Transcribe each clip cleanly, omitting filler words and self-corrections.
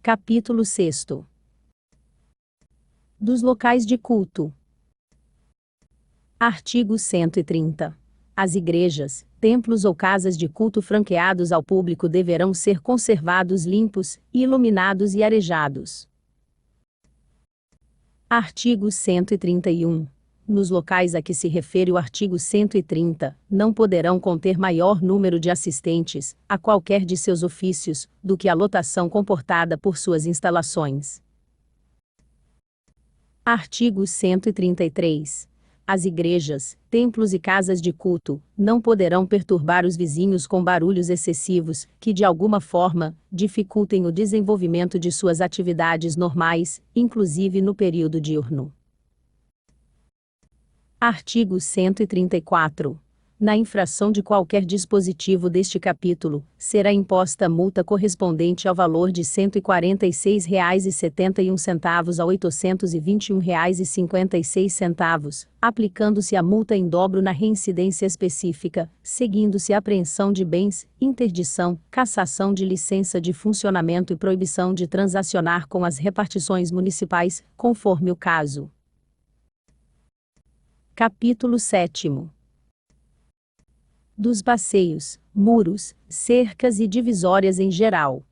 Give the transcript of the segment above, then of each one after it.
Capítulo 6. Dos locais de culto. Artigo 130. As igrejas, templos ou casas de culto franqueados ao público deverão ser conservados limpos, iluminados e arejados. Artigo 131. Nos locais a que se refere o artigo 130, não poderão conter maior número de assistentes, a qualquer de seus ofícios, do que a lotação comportada por suas instalações. Artigo 133. As igrejas, templos e casas de culto não poderão perturbar os vizinhos com barulhos excessivos, que de alguma forma dificultem o desenvolvimento de suas atividades normais, inclusive no período diurno. Artigo 134. Na infração de qualquer dispositivo deste capítulo, será imposta multa correspondente ao valor de R$ 146,71 a R$ 821,56, aplicando-se a multa em dobro na reincidência específica, seguindo-se a apreensão de bens, interdição, cassação de licença de funcionamento e proibição de transacionar com as repartições municipais, conforme o caso. Capítulo 7. Dos passeios, muros, cercas e divisórias em geral.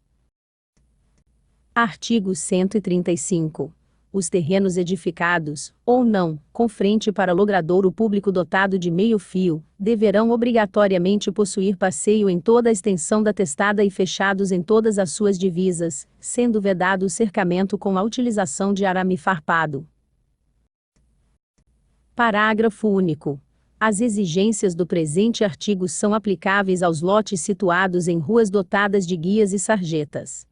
Artigo 135. Os terrenos edificados, ou não, com frente para logradouro público dotado de meio-fio, deverão obrigatoriamente possuir passeio em toda a extensão da testada e fechados em todas as suas divisas, sendo vedado o cercamento com a utilização de arame farpado. Parágrafo único. As exigências do presente artigo são aplicáveis aos lotes situados em ruas dotadas de guias e sarjetas.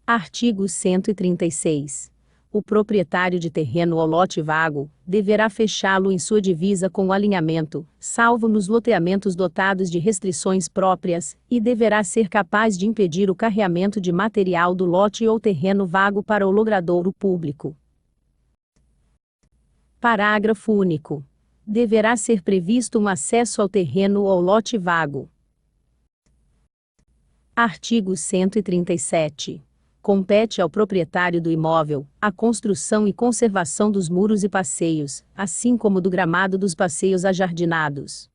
Artigo 136. O proprietário de terreno ou lote vago deverá fechá-lo em sua divisa com o alinhamento, salvo nos loteamentos dotados de restrições próprias, e deverá ser capaz de impedir o carreamento de material do lote ou terreno vago para o logradouro público. Parágrafo único. Deverá ser previsto um acesso ao terreno ou lote vago. Artigo 137. Compete ao proprietário do imóvel a construção e conservação dos muros e passeios, assim como do gramado dos passeios ajardinados.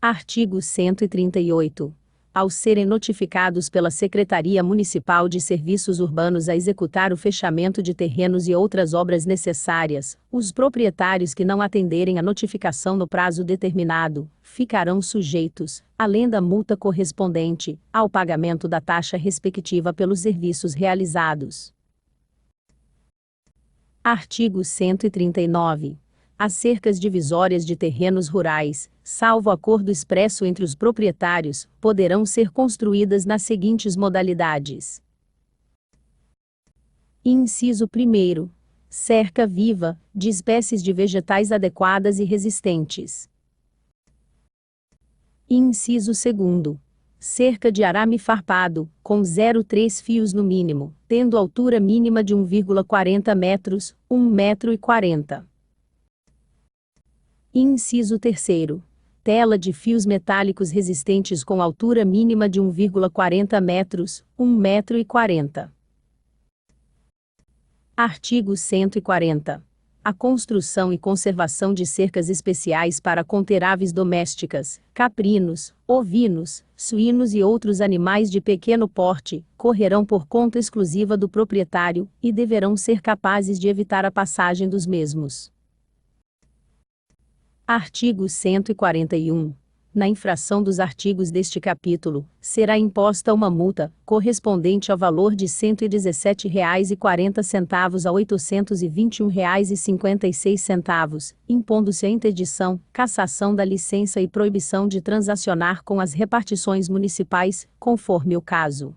Artigo 138. Ao serem notificados pela Secretaria Municipal de Serviços Urbanos a executar o fechamento de terrenos e outras obras necessárias, os proprietários que não atenderem à notificação no prazo determinado, ficarão sujeitos, além da multa correspondente, ao pagamento da taxa respectiva pelos serviços realizados. Artigo 139. As cercas divisórias de terrenos rurais, salvo acordo expresso entre os proprietários, poderão ser construídas nas seguintes modalidades. Inciso 1º. Cerca viva, de espécies de vegetais adequadas e resistentes. Inciso 2º. Cerca de arame farpado, com 0,3 fios no mínimo, tendo altura mínima de 1,40 metros, 1,40 m. Inciso 3º. Tela de fios metálicos resistentes com altura mínima de 1,40 metros, 1,40 m. Artigo 140. A construção e conservação de cercas especiais para conter aves domésticas, caprinos, ovinos, suínos e outros animais de pequeno porte, correrão por conta exclusiva do proprietário, e deverão ser capazes de evitar a passagem dos mesmos. Artigo 141. Na infração dos artigos deste capítulo, será imposta uma multa, correspondente ao valor de R$ 117,40 a R$ 821,56, impondo-se a interdição, cassação da licença e proibição de transacionar com as repartições municipais, conforme o caso.